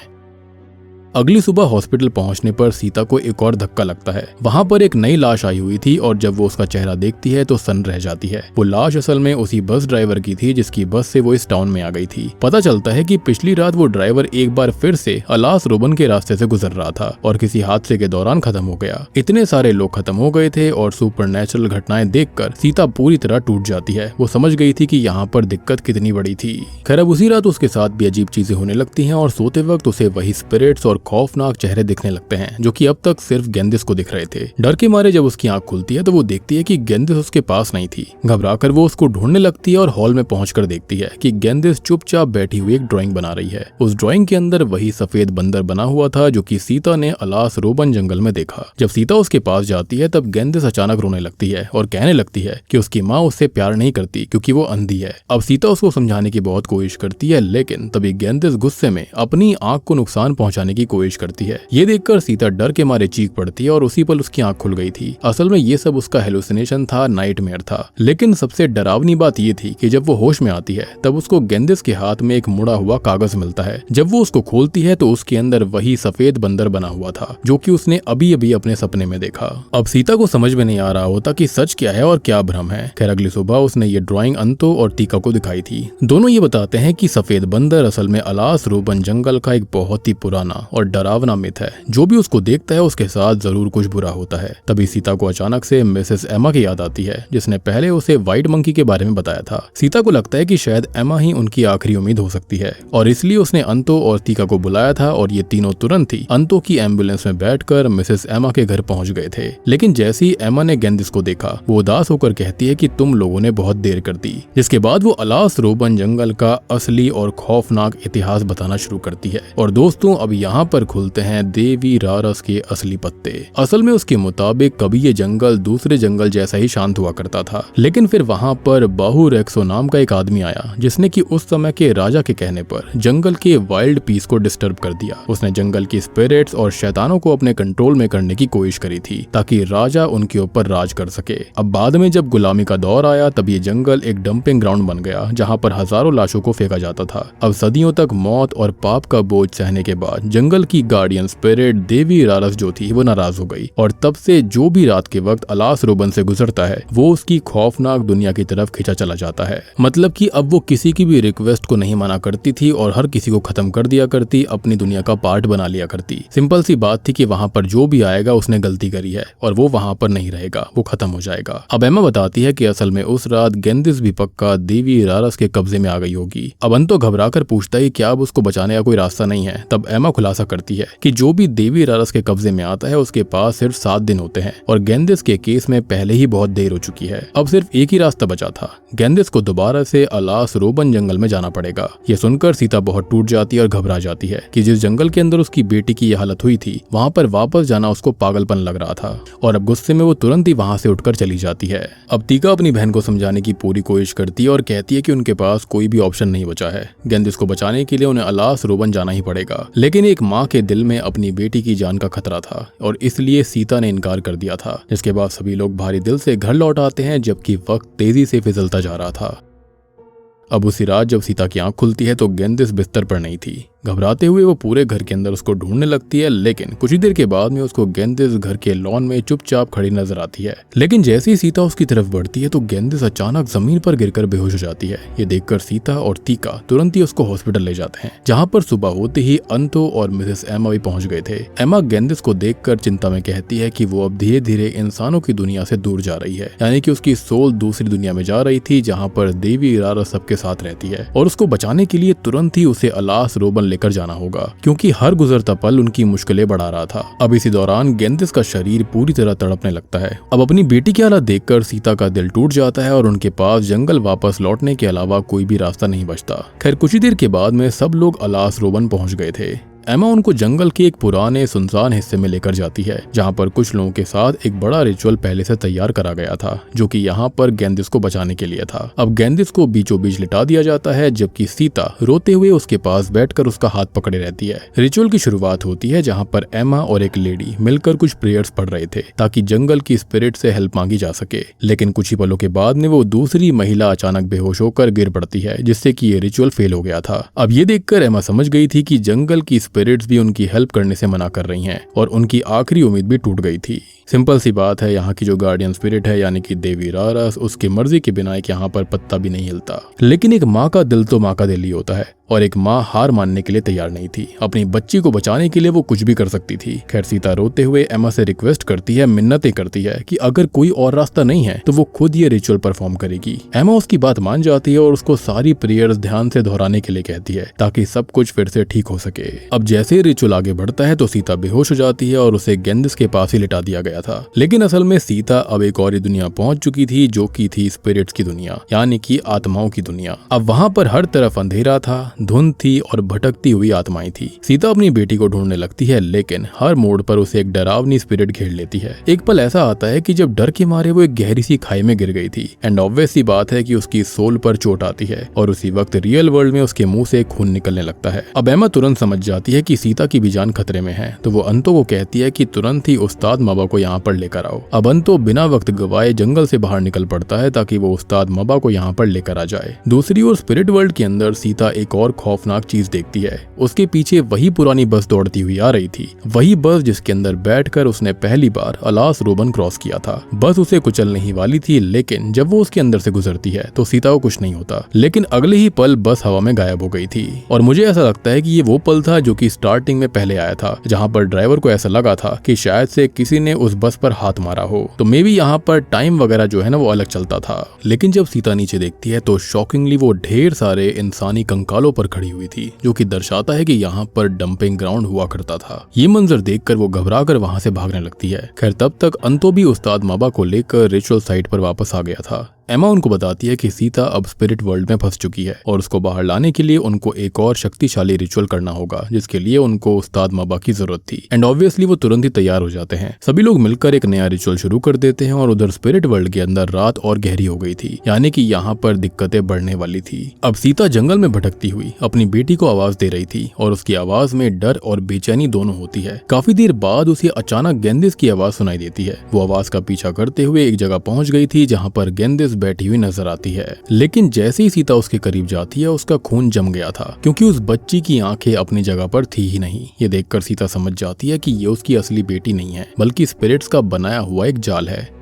अगली सुबह हॉस्पिटल पहुंचने पर सीता को एक और धक्का लगता है। वहां पर एक नई लाश आई हुई थी और जब वो उसका चेहरा देखती है तो सन्न रह जाती है। वो लाश असल में उसी बस ड्राइवर की थी जिसकी बस से वो इस टाउन में आ गई थी। पता चलता है कि पिछली रात वो ड्राइवर एक बार फिर से अलास रोबन के रास्ते से गुजर रहा था और किसी हादसे के दौरान खत्म हो गया। इतने सारे लोग खत्म हो गए थे और सुपरनैचुरल घटनाएं देखकर सीता पूरी तरह टूट जाती है। वो समझ गई थी कि यहाँ पर दिक्कत कितनी बड़ी थी। खैर अब उसी रात उसके साथ भी अजीब चीजें होने लगती हैं और सोते वक्त उसे वही स्पिरिट्स और खौफनाक चेहरे दिखने लगते हैं जो कि अब तक सिर्फ गेंदिस को दिख रहे थे। डर के मारे जब उसकी आंख खुलती है तो वो देखती है कि गेंदिस उसके पास नहीं थी। घबराकर वो उसको ढूंढने लगती है और हॉल में पहुंचकर देखती है कि गेंदिस चुपचाप बैठी हुई एक ड्राइंग बना रही है। उस ड्राइंग के अंदर वही सफेद बंदर बना हुआ था जो कि सीता ने अलास रोबन जंगल में देखा। जब सीता उसके पास जाती है तब गेंदिस अचानक रोने लगती है और कहने लगती है कि उसकी माँ उससे प्यार नहीं करती क्योंकि वो अंधी है। अब सीता उसको समझाने की बहुत कोशिश करती है लेकिन तभी गेंदिस गुस्से में अपनी आंख को नुकसान पहुंचाने की कोशिश करती है। ये देखकर सीता डर के मारे चीख पड़ती है और उसी पल उसकी आंख खुल गई थी। असल में ये सब उसका हेलुसिनेशन था, नाइटमेयर था। लेकिन सबसे डरावनी बात ये थी कि जब वो होश में आती है तब उसको गेंदिस के हाथ में एक मुड़ा हुआ कागज मिलता है। जब वो उसको खोलती है तो उसके अंदर वही सफेद बंदर बना हुआ था जो कि उसने अभी अभी अपने सपने में देखा। अब सीता को समझ में नहीं आ रहा होता कि सच क्या है और क्या भ्रम है। खैर अगली सुबह उसने ये ड्राइंग अंतो और टीका को दिखाई थी। दोनों ये बताते हैं कि सफेद बंदर असल में अलास रोबन जंगल का एक बहुत ही पुराना और डरावना मिथ है। जो भी उसको देखता है उसके साथ जरूर कुछ बुरा होता है। तभी सीता को अचानक से मिसेस एमा की याद आती है जिसने पहले उसे व्हाइट मंकी के बारे में बताया था। सीता को लगता है कि शायद एमा ही उनकी आखिरी उम्मीद हो सकती है और इसलिए उसने अंतो और टीका को बुलाया था और ये तीनों तुरंत ही अंतो की एम्बुलेंस में बैठकर मिसेस एमा के घर पहुंच गए थे। लेकिन जैसे ही एमा ने गेंदिस को देखा वो उदास होकर कहती है कि तुम लोगों ने बहुत देर कर दी। जिसके बाद वो अलास रोबन जंगल का असली और खौफनाक इतिहास बताना शुरू करती है। और दोस्तों अब यहाँ पर खुलते हैं देवी रारस के असली पत्ते। असल में उसके मुताबिक कभी ये जंगल दूसरे जंगल जैसा ही शांत हुआ करता था, लेकिन फिर वहाँ पर बाहू रेक्सो नाम का एक आदमी आया जिसने कि उस समय के राजा के कहने पर जंगल के वाइल्ड पीस को डिस्टर्ब कर दिया। उसने जंगल की स्पिरिट्स और शैतानों को अपने कंट्रोल में करने की कोशिश करी थी ताकि राजा उनके ऊपर राज कर सके। अब बाद में जब गुलामी का दौर आया तब ये जंगल एक डंपिंग ग्राउंड बन गया जहाँ पर हजारों लाशों को फेंका जाता था। अब सदियों तक मौत और पाप का बोझ सहने के बाद जंगल की गार्डियन स्पिरिट देवी रारस जो थी वो नाराज हो गई और तब से जो भी रात के वक्त अलास रोबन से गुजरता है वो उसकी खौफनाक दुनिया की तरफ खींचा चला जाता है। मतलब कि अब वो किसी की भी रिक्वेस्ट को नहीं माना करती थी और हर किसी को खत्म कर दिया करती, अपनी दुनिया का पार्ट बना लिया करती। सिंपल सी बात थी कि वहाँ पर जो भी आएगा उसने गलती करी है और वो वहाँ पर नहीं रहेगा, वो खत्म हो जाएगा। अब एमा बताती है कि असल में उस रात गेंदिस भी पक्का देवी रारस के कब्जे में आ गई होगी। अब अंतो घबराकर पूछता है क्या अब उसको बचाने का कोई रास्ता नहीं है। तब एमा खुलासा करती है कि जो भी देवी रारस के कब्जे में आता है उसके पास सिर्फ 7 दिन होते हैं और गेंदिस के केस में पहले ही बहुत देर हो चुकी है। अब सिर्फ एक ही रास्ता बचा था, गेंदिस को दोबारा से अलास रोबन जंगल में जाना पड़ेगा। ये सुनकर सीता बहुत टूट जाती है और घबरा जाती है कि जिस जंगल के अंदर उसकी बेटी की यह हालत हुई थी वहाँ पर वापस जाना उसको पागलपन लग रहा था और अब गुस्से में वो तुरंत ही वहाँ से उठकर चली जाती है। अब टीका अपनी बहन को समझाने की पूरी कोशिश करती है और कहती है कि उनके पास कोई भी ऑप्शन नहीं बचा है। गेंदिस को बचाने के लिए उन्हें अलास रोबन जाना ही पड़ेगा। लेकिन एक माँ के दिल में अपनी बेटी की जान का खतरा था और इसलिए सीता ने इनकार कर दिया था। जिसके बाद सभी लोग भारी दिल से घर लौट आते हैं जबकि वक्त तेजी से फिसलता जा रहा था। अब उसी रात जब सीता की आंख खुलती है तो गेंदिस बिस्तर पर नहीं थी। घबराते हुए वो पूरे घर के अंदर उसको ढूंढने लगती है, लेकिन कुछ ही देर के बाद में उसको गेंदिस घर के लॉन में चुपचाप खड़ी नजर आती है। लेकिन जैसे ही सीता उसकी तरफ बढ़ती है तो गेंदिस अचानक जमीन पर गिरकर बेहोश हो जाती है। ये देखकर सीता और टीका तुरंत ही उसको हॉस्पिटल ले जाते हैं, जहाँ पर सुबह होते ही अंतो और मिसेस एमा भी पहुंच गए थे। एमा गेंदिस को देखकर चिंता में कहती है कि वो अब धीरे धीरे इंसानों की दुनिया से दूर जा रही है, यानी कि उसकी सोल दूसरी दुनिया में जा रही थी जहाँ पर देवी रारस सबके साथ रहती है और उसको बचाने के लिए तुरंत ही उसे अलास रोबन लेकर जाना होगा क्योंकि हर गुजरता पल उनकी मुश्किलें बढ़ा रहा था। अब इसी दौरान गेंदिस का शरीर पूरी तरह तड़पने लगता है। अब अपनी बेटी की हालत देखकर सीता का दिल टूट जाता है और उनके पास जंगल वापस लौटने के अलावा कोई भी रास्ता नहीं बचता। खैर कुछ ही देर के बाद में सब लोग अलास रोबन पहुंच गए थे। एमा उनको जंगल के एक पुराने सुनसान हिस्से में लेकर जाती है जहाँ पर कुछ लोगों के साथ एक बड़ा रिचुअल पहले से तैयार करा गया था जो कि यहाँ पर गेंदिस को बचाने के लिए था। अब गेंदिस को बीचों बीच लिटा दिया जाता है जबकि सीता रोते हुए उसके पास बैठकर उसका हाथ पकड़े रहती है। रिचुअल की शुरुआत होती है जहाँ पर एमा और एक लेडी मिलकर कुछ प्रेयर्स पढ़ रहे थे ताकि जंगल की स्पिरिट से हेल्प मांगी जा सके। लेकिन कुछ ही पलों के बाद में वो दूसरी महिला अचानक बेहोश होकर गिर पड़ती है जिससे कि ये रिचुअल फेल हो गया था। अब ये देखकर एमा समझ गई थी कि जंगल की स्पिरिट्स भी उनकी हेल्प करने से मना कर रही हैं और उनकी आखिरी उम्मीद भी टूट गई थी। सिंपल सी बात है, यहाँ की जो गार्डियन स्पिरिट है यानी कि देवी रारस, उसकी मर्जी के बिना एक यहाँ पर पत्ता भी नहीं हिलता। लेकिन एक माँ का दिल तो माँ का दिल ही होता है और एक माँ हार मानने के लिए तैयार नहीं थी। अपनी बच्ची को बचाने के लिए वो कुछ भी कर सकती थी। खैर सीता रोते हुए एमा से रिक्वेस्ट करती है, मिन्नतें करती है कि अगर कोई और रास्ता नहीं है तो वो खुद ये रिचुअल परफॉर्म करेगी। एमा उसकी बात मान जाती है और उसको सारी प्रेयर्स ध्यान से दोहराने के लिए कहती है ताकि सब कुछ फिर से ठीक हो सके। अब जैसे रिचुअल आगे बढ़ता है तो सीता बेहोश हो जाती है और उसे गेंदिस के पास ही लिटा दिया गया था। लेकिन असल में सीता अब एक और दुनिया पहुंच चुकी थी जो की थी स्पिरिट्स की दुनिया यानी कि आत्माओं की दुनिया। अब वहाँ पर हर तरफ अंधेरा था, धुंध थी और भटकती हुई आत्माएं थी। सीता अपनी बेटी को ढूंढने लगती है लेकिन हर मोड़ पर उसे एक डरावनी स्पिरिट घेर लेती है। एक पल ऐसा आता है कि जब डर के मारे वो एक गहरी सी खाई में गिर गई थी एंड ऑब्वियस सी बात है कि उसकी सोल पर चोट आती है और उसी वक्त रियल वर्ल्ड में उसके मुंह से खून निकलने लगता है। अब एमा तुरंत समझ जाती है कि सीता की भी जान खतरे में है तो वो अंतो को कहती है कि तुरंत ही उस्ताद मबा को यहाँ पर लेकर आओ। अब अंतो बिना वक्त गवाए जंगल से बाहर निकल पड़ता है ताकि वो उस्ताद मबा को यहाँ पर लेकर आ जाए। दूसरी ओर स्पिरिट वर्ल्ड के अंदर सीता एक और खौफनाक चीज देखती है। उसके पीछे वही पुरानी बस दौड़ती हुई आ रही थी, वही बस जिसके अंदर बैठकर उसने पहली बार अलास रोबन क्रॉस किया था। बस उसे कुचलने ही वाली थी लेकिन जब वो उसके अंदर से गुजरती है तो सीता को कुछ नहीं होता। लेकिन अगले ही पल बस हवा में गायब हो गई थी और मुझे ऐसा लगता है कि ये वो पल था जो कि स्टार्टिंग में पहले आया था, जहाँ पर ड्राइवर को ऐसा लगा था कि शायद से किसी ने उस बस पर हाथ मारा हो। तो मे बी यहाँ पर टाइम वगैरह जो है ना वो अलग चलता था। लेकिन जब सीता नीचे देखती है तो शॉकिंगली वो ढेर सारे इंसानी कंकालों पर खड़ी हुई थी जो कि दर्शाता है कि यहाँ पर डंपिंग ग्राउंड हुआ करता था। ये मंजर देखकर वो घबराकर वहां से भागने लगती है। खैर तब तक अंतो भी उस्ताद मबा को लेकर रिचुअल साइट पर वापस आ गया था। एमा उनको बताती है कि सीता अब स्पिरिट वर्ल्ड में फंस चुकी है और उसको बाहर लाने के लिए उनको एक और शक्तिशाली रिचुअल करना होगा जिसके लिए उनको उस्ताद मबा की जरूरत थी एंड ऑब्वियसली वो तुरंत ही तैयार हो जाते हैं। सभी लोग मिलकर एक नया रिचुअल शुरू कर देते हैं और उधर स्पिरिट वर्ल्ड के अंदर रात और गहरी हो गई थी यानी कि यहाँ पर दिक्कतें बढ़ने वाली थी। अब सीता जंगल में भटकती हुई अपनी बेटी को आवाज दे रही थी और उसकी आवाज में डर और बेचैनी दोनों होती है। काफी देर बाद उसे अचानक गेंदिस की आवाज सुनाई देती है। वो आवाज का पीछा करते हुए एक जगह पहुंच गई थी जहाँ पर गेंदिस बैठी हुई नजर आती है। लेकिन जैसे ही सीता उसके करीब जाती है उसका खून जम गया था क्योंकि उस बच्ची की आंखें अपनी जगह पर थी ही नहीं। ये देखकर सीता समझ जाती है कि ये उसकी असली बेटी नहीं है बल्कि स्पिरिट्स का बनाया हुआ एक जाल है।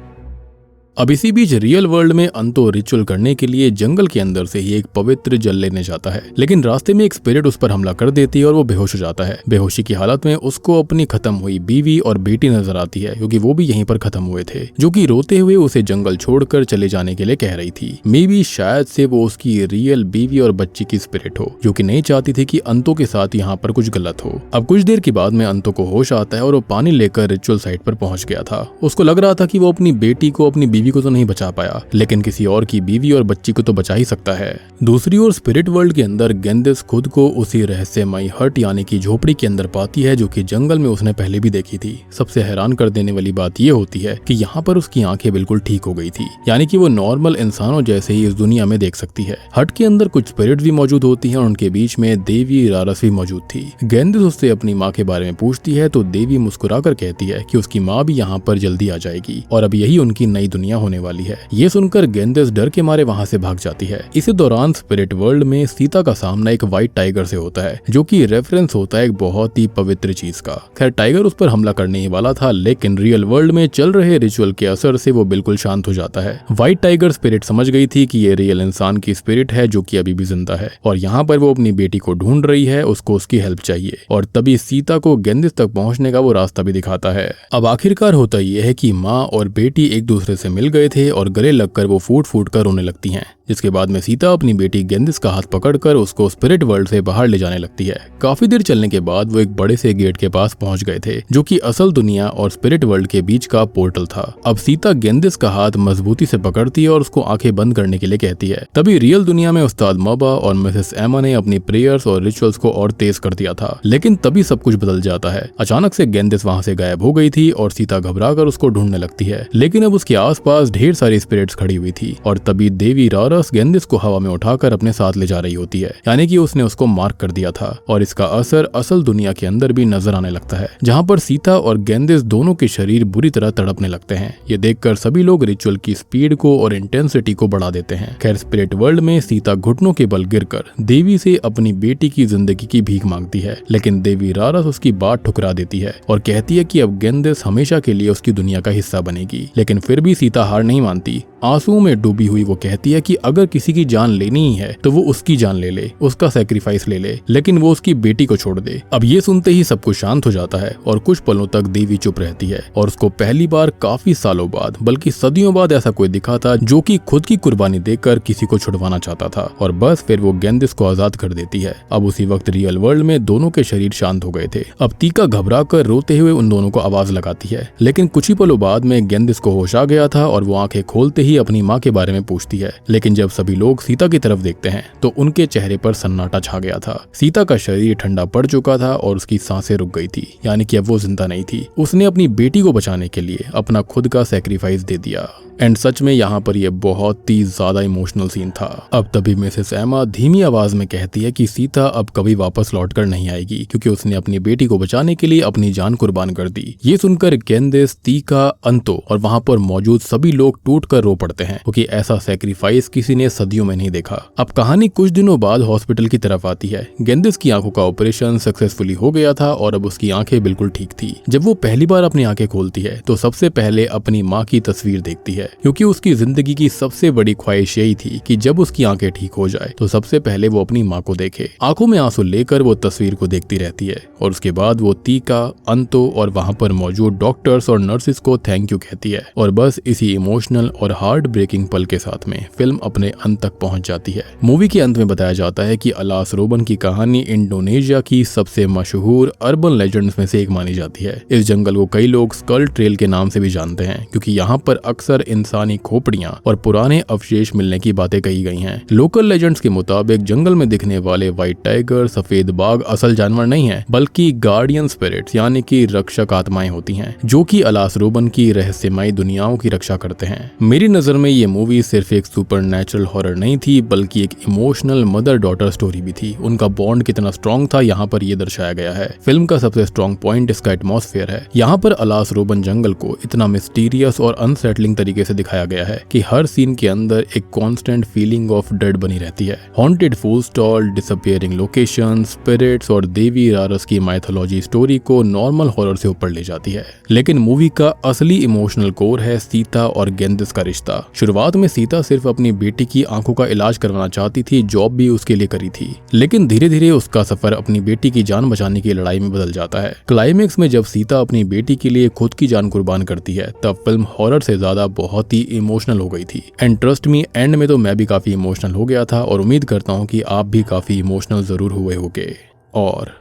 अब इसी बीच रियल वर्ल्ड में अंतो रिचुअल करने के लिए जंगल के अंदर से ही एक पवित्र जल लेने जाता है लेकिन रास्ते में एक स्पिरिट उस पर हमला कर देती है और वो बेहोश हो जाता है। बेहोशी की हालत में उसको अपनी खत्म हुई बीवी और बेटी नजर आती है क्योंकि वो भी यहीं पर खत्म हुए थे, जो कि रोते हुए उसे जंगल छोड़कर चले जाने के लिए कह रही थी। मे बी शायद से वो उसकी रियल बीवी और बच्ची की स्पिरिट हो जो कि नहीं चाहती थी कि अंतो के साथ यहाँ पर कुछ गलत हो। अब कुछ देर के बाद में अंतो को होश आता है और वो पानी लेकर रिचुअल साइट पर पहुंच गया था। उसको लग रहा था कि वो अपनी बेटी को अपनी बीवी को तो नहीं बचा पाया लेकिन किसी और की बीवी और बच्ची को तो बचा ही सकता है। दूसरी ओर स्पिरिट वर्ल्ड के अंदर गेंदिस खुद को उसी रहस्यमयी हट यानी कि झोपड़ी के अंदर पाती है जो कि जंगल में उसने पहले भी देखी थी। सबसे हैरान कर देने वाली बात यह होती है कि यहाँ पर उसकी आंखें बिल्कुल ठीक हो गई थी यानी कि वो नॉर्मल इंसानों जैसे ही इस दुनिया में देख सकती है। हट के अंदर कुछ स्पिरिट भी मौजूद होती है और उनके बीच में देवी रारस भी मौजूद थी। गेंदिस उससे अपनी माँ के बारे में पूछती है तो देवी मुस्कुराकर कहती है कि उसकी माँ भी यहाँ पर जल्दी आ जाएगी और अब यही उनकी नई दुनिया होने वाली है। ये सुनकर गेंदिस डर के मारे वहां से भाग जाती है। इसी दौरान स्पिरिट वर्ल्ड में सीता का सामना एक व्हाइट टाइगर से होता है जो कि रेफरेंस होता है एक बहुत ही पवित्र चीज का। खैर टाइगर उस पर हमला करने ही वाला था लेकिन रियल वर्ल्ड में चल रहे रिचुअल के असर से वो बिल्कुल शांत हो जाता है। व्हाइट टाइगर स्पिरिट समझ गई थी कि ये रियल इंसान की स्पिरिट है जो कि अभी भी जिंदा है और यहाँ पर वो अपनी बेटी को ढूंढ रही है, उसको उसकी हेल्प चाहिए और तभी सीता को गेंदिस तक पहुंचने का वो रास्ता भी दिखाता है। अब आखिरकार होता यह है कि माँ और बेटी एक दूसरे से मिल गए थे और गले लगकर वो फूट फूट कर रोने लगती हैं, जिसके बाद में सीता अपनी बेटी गेंदिस का हाथ पकड़कर उसको स्पिरिट वर्ल्ड से बाहर ले जाने लगती है। काफी देर चलने के बाद वो एक बड़े से गेट के पास पहुंच गए थे जो कि असल दुनिया और स्पिरिट वर्ल्ड के बीच का पोर्टल था। अब सीता गेंदिस का हाथ मजबूती से पकड़ती है और उसको आंखें बंद करने के लिए कहती है। तभी रियल दुनिया में उस्ताद मबा और मिसेस एमा ने अपनी प्रेयर्स और रिचुअल्स को और तेज कर दिया था। लेकिन तभी सब कुछ बदल जाता है। अचानक से गेंदिस वहां से गायब हो गई थी और सीता घबराकर उसको ढूंढने लगती है। लेकिन अब उसके आस पास ढेर सारी स्पिरिट्स खड़ी हुई थी और तभी देवी रारस गेंदिस को हवा में उठाकर अपने साथ ले जा रही होती है, यानी कि उसने उसको मार्क कर दिया था और इसका असर असल दुनिया के अंदर भी नजर आने लगता है, जहाँ पर सीता और गेंदिस दोनों के शरीर बुरी तरह तड़पने लगते हैं। ये देखकर सभी लोग रिचुअल की स्पीड को और इंटेंसिटी को बढ़ा देते हैं। खैर, स्पिरिट वर्ल्ड में सीता घुटनों के बल गिरकर देवी से अपनी बेटी की जिंदगी की भीख मांगती है, लेकिन देवी रारस उसकी बात ठुकरा देती है और कहती है कि अब गेंदिस हमेशा के लिए उसकी दुनिया का हिस्सा बनेगी। लेकिन फिर भी सीता हार नहीं मानती। आंसुओं में डूबी हुई वो कहती है कि अगर किसी की जान लेनी ही है तो वो उसकी जान ले ले, उसका सैक्रिफाइस ले ले, लेकिन वो उसकी बेटी को छोड़ दे। अब ये सुनते ही सब कुछ शांत हो जाता है और कुछ पलों तक देवी चुप रहती है और उसको पहली बार काफी सालों बाद, बल्कि सदियों बाद ऐसा कोई दिखा था जो कि खुद की कुर्बानी देकर किसी को छुड़वाना चाहता था। और बस फिर वो गेंदिस को आजाद कर देती है। अब उसी वक्त रियल वर्ल्ड में दोनों के शरीर शांत हो गए थे। अब तीका घबरा कर रोते हुए उन दोनों को आवाज लगाती है, लेकिन कुछ ही पलों बाद में गेंदिस को होश आ गया था और वो आंखें खोलते ही अपनी माँ के बारे में पूछती है। लेकिन जब सभी लोग सीता की तरफ देखते हैं तो उनके चेहरे पर सन्नाटा छा गया था। सीता का शरीर ठंडा पड़ चुका था और उसकी सांसें रुक गई थी, यानी कि अब वो जिंदा नहीं थी। उसने अपनी बेटी को बचाने के लिए अपना खुद का सैक्रिफाइस दे दिया। एंड सच में यहाँ पर यह बहुत ही ज्यादा इमोशनल सीन था। अब तभी मिसेस एमा धीमी आवाज में कहती है कि सीता अब कभी वापस लौटकर नहीं आएगी, क्योंकि उसने अपनी बेटी को बचाने के लिए अपनी जान कुर्बान कर दी। ये सुनकर गेंदिस, तीका, अंतो और वहाँ पर मौजूद सभी लोग टूट कर रो पड़ते हैं, क्योंकि ऐसा सैक्रिफाइस किसी ने सदियों में नहीं देखा। अब कहानी कुछ दिनों बाद हॉस्पिटल की तरफ आती है। गेंदिस की आंखों का ऑपरेशन सक्सेसफुली हो गया था और अब उसकी आंखें बिल्कुल ठीक थी। जब वो पहली बार अपनी आंखें खोलती है तो सबसे पहले अपनी माँ की तस्वीर देखती है, क्योंकि उसकी जिंदगी की सबसे बड़ी ख्वाहिश यही थी कि जब उसकी आंखें ठीक हो जाए तो सबसे पहले वो अपनी माँ को देखे। आंखों में आंसू लेकर वो तस्वीर को देखती रहती है और उसके बाद वो तीका, अंतो और वहाँ पर मौजूद डॉक्टर्स और नर्सिस को थैंक यू कहती है। और बस इसी इमोशनल और हार्ट ब्रेकिंग पल के साथ में फिल्म अपने अंत तक पहुंच जाती है। मूवी के अंत में बताया जाता है कि अलास रोबन की कहानी इंडोनेशिया की सबसे मशहूर अर्बन लेजेंड्स में से एक मानी जाती है। इस जंगल को कई लोग स्कल ट्रेल के नाम से भी जानते हैं, क्योंकि यहाँ पर अक्सर इंसानी खोपड़ियां और पुराने अवशेष मिलने की बातें कही गई हैं। लोकल लेजेंड्स के मुताबिक जंगल में दिखने वाले व्हाइट टाइगर, सफेद बाघ असल जानवर नहीं है, बल्कि गार्डियन स्पिरिट्स यानी कि रक्षक आत्माएं होती हैं, जो कि अलास रोबन की रहस्यमयी दुनियाओं की रक्षा करते हैं। मेरी नजर में ये मूवी सिर्फ एक सुपरनैचुरल हॉरर नहीं थी, बल्कि एक इमोशनल मदर डॉटर स्टोरी भी थी। उनका बॉन्ड कितना स्ट्रॉन्ग था यहाँ पर ये दर्शाया गया है। फिल्म का सबसे स्ट्रॉन्ग पॉइंट इसका एटमॉस्फेयर है। यहाँ पर अलास रोबन जंगल को इतना मिस्टीरियस और अनसेटलिंग तरीके से दिखाया गया है कि हर सीन के अंदर एक कांस्टेंट फीलिंग ऑफ डेड बनी रहती है। Haunted food stall, disappearing location, spirits और देवी रारस की माइथोलॉजी स्टोरी को नॉर्मल हॉरर से ऊपर ले जाती है। लेकिन मूवी का असली इमोशनल कोर है सीता और गेंदिस का रिश्ता। शुरुआत में सीता सिर्फ अपनी बेटी की आंखों का इलाज करवाना चाहती थी, जॉब भी उसके लिए करी थी, लेकिन धीरे धीरे उसका सफर अपनी बेटी की जान बचाने की लड़ाई में बदल जाता है। क्लाइमेक्स में जब सीता अपनी बेटी के लिए खुद की जान कुर्बान करती है, तब फिल्म हॉरर से ज्यादा बहुत ही इमोशनल हो गई थी। एंड ट्रस्ट मी, एंड में तो मैं भी काफी इमोशनल हो गया था और उम्मीद करता हूँ कि आप भी काफी इमोशनल जरूर हुए होंगे। और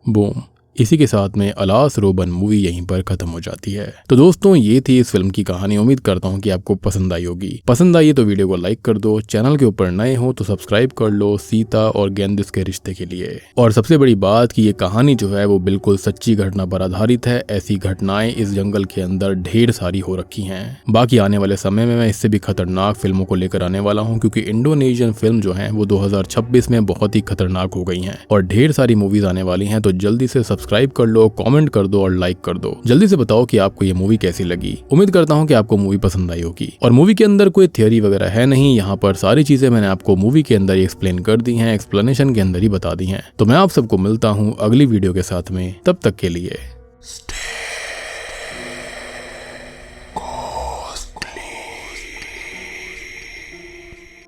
बूम, इसी के साथ में अलास रोबन मूवी यहीं पर खत्म हो जाती है। तो दोस्तों, ये थी इस फिल्म की कहानी। उम्मीद करता हूँ कि आपको पसंद आई होगी। पसंद आई तो वीडियो को लाइक कर दो, चैनल के ऊपर नए हो तो सब्सक्राइब कर लो सीता और गेंदिस के रिश्ते के लिए। और सबसे बड़ी बात कि ये कहानी जो है वो बिल्कुल सच्ची घटना पर आधारित है। ऐसी घटनाएं इस जंगल के अंदर ढेर सारी हो रखी हैं। बाकी आने वाले समय में मैं इससे भी खतरनाक फिल्मों को लेकर आने वाला हूँ, क्योंकि इंडोनेशियन फिल्म जो है वो 2026 में बहुत ही खतरनाक हो गई है और ढेर सारी मूवीज आने वाली हैं। तो जल्दी से सब्सक्राइब कर लो, कमेंट कर दो और लाइक कर दो। जल्दी से बताओ कि आपको ये मूवी कैसी लगी। उम्मीद करता हूँ कि आपको मूवी पसंद आई होगी। और मूवी के अंदर कोई थ्योरी वगैरह है नहीं, यहाँ पर सारी चीजें मैंने आपको मूवी के अंदर ही एक्सप्लेन कर दी हैं, एक्सप्लेनेशन के अंदर ही बता दी हैं। तो मैं आप सबको मिलता हूँ अगली वीडियो के साथ में, तब तक के लिए